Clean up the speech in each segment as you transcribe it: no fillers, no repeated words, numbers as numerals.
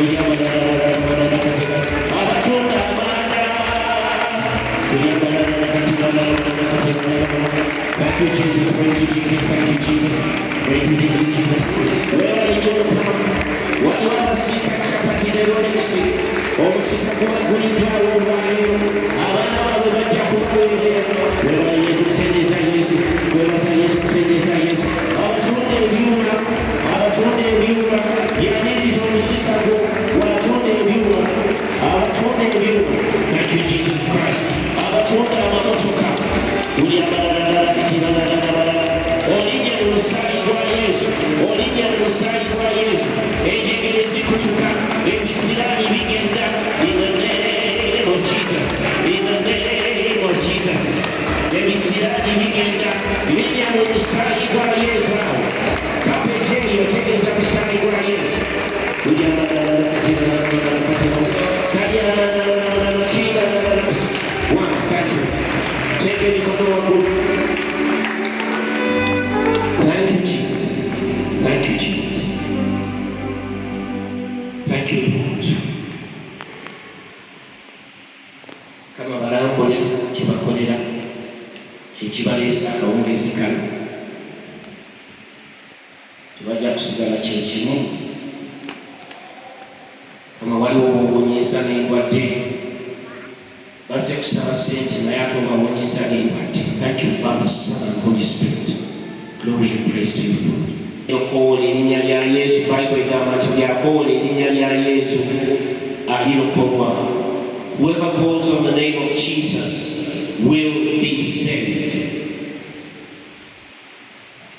Thank you, Jesus. Praise you, Jesus. Thank you, Jesus. Praise you, Jesus. Wherever you go, come. What you want to see, catch up at the Rolex. Oh, she's a boy, when you try over here. I know the jump over here. Where are you? Where are you? I'll turn the viewer. I'll turn the viewer. Your name is only Chisago. I'll turn the viewer. I'll turn the viewer. Thank you, Jesus Christ. I'll turn the Mamotoka. Thank you, Jesus. Thank you, Jesus. Thank you, Lord. Kama barambole kibakolera kikibalesa akawungezi kano tebajja kusigala kyekimu kama waliwo obwonyesa n'endwadde bazze kusaba sente naye ate obawonyesa n'endwadde. Thank you, Father, Son, and Holy Spirit. Glory and praise to you, Lord. Okoola erinnya lya Yesu, Bible egamba nti lyakoola erinnya lya Yesu alirokolwa. Whoever calls on the name of Jesus will be saved.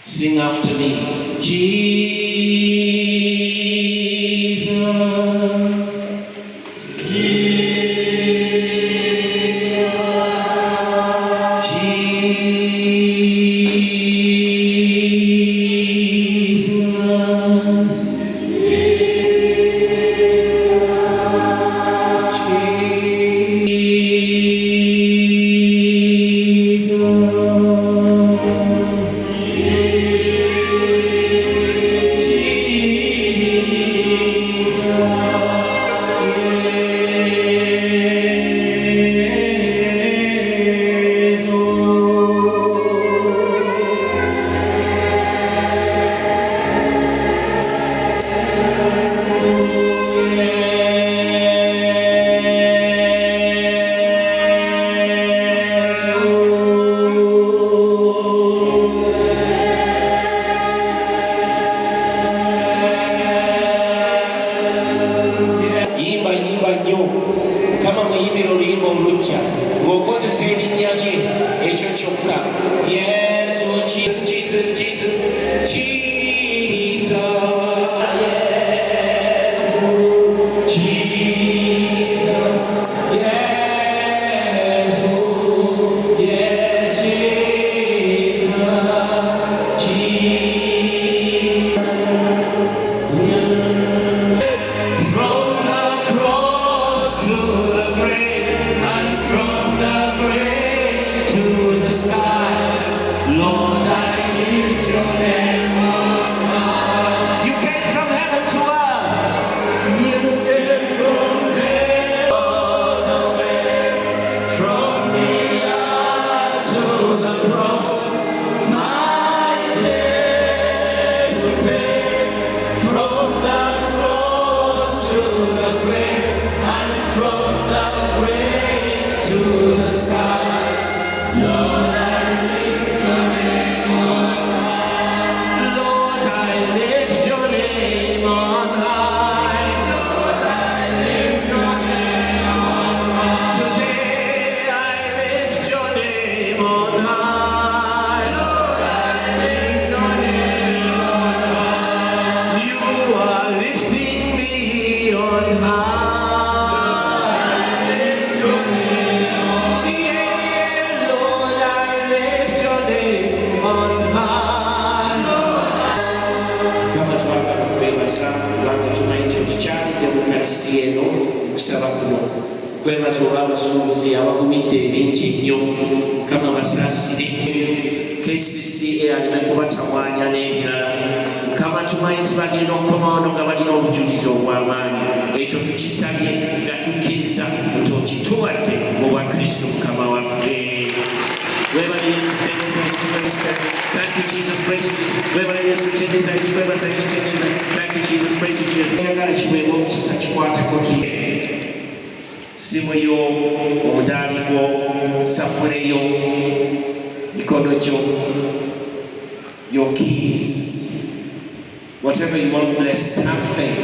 Sing after me. Jesus. Kama muyimira oluyimba olujja ng'okozesa erinnya lye ekyo kyokka. Yesu, Jesus, Jesus, Jesus, Jesus. Lord, I lift your name on high. You came from heaven to earth. You came from heaven all the way. From the earth to the cross, my debt to pay. From the cross to the grave, and from the grave to the sky. Lord, I lift your name on high. Lord, I lift your name on high. Lord, I lift your name on high. Today I lift your name on high. Lord, I lift your name on high. You are lifting me on high. Kwebaza olw'abasuubuzi abagumidde ebingi ennyo Mukama basaasire KCCA alina kubatamwanya n'ebirala Mukama tumanyi nti bagenda okukomawo nga balina obujulizi obw'amaanyi. Ekyo tukisabye nga tukkiriza nti okituwadde mu bwakristo mukama waffe. Webale Yesu tutendereza Yesu Kristo. Thank you Jesus Christ. Webale Yesu tutendereza Yesu Kristo. Thank you Jesus Christ. Njagala kiweebwa omukisa kikwateko tuye. Simu yo, omudaali gwo, sapule yo, mikono gyo, your keys, whatever you want blessed, have faith.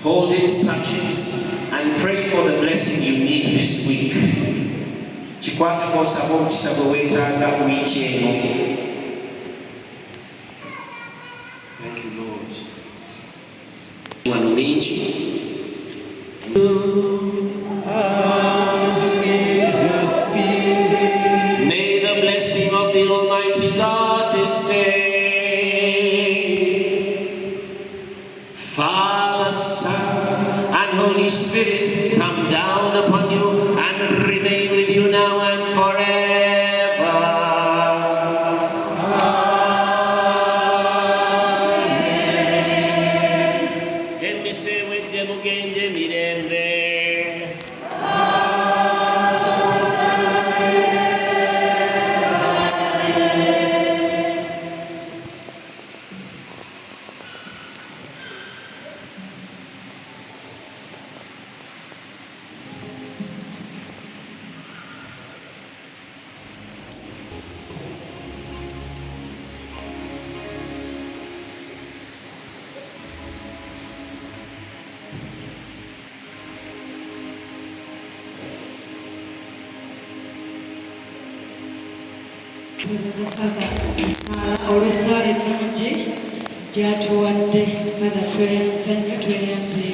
Hold it, touch it, and pray for the blessing you need this week. Chikwata kwa sababu chisabu wetaaga wiki eno. Thank you Lord. Wano mingi. May the blessing of the Almighty God this day, Father, Son, and Holy Spirit come down upon you and remain with you now and forever. Amen. And we say with them again, they meet them there. olw'essaala ennungi gy'atuwadde nga tweyanze nnyo tweyanze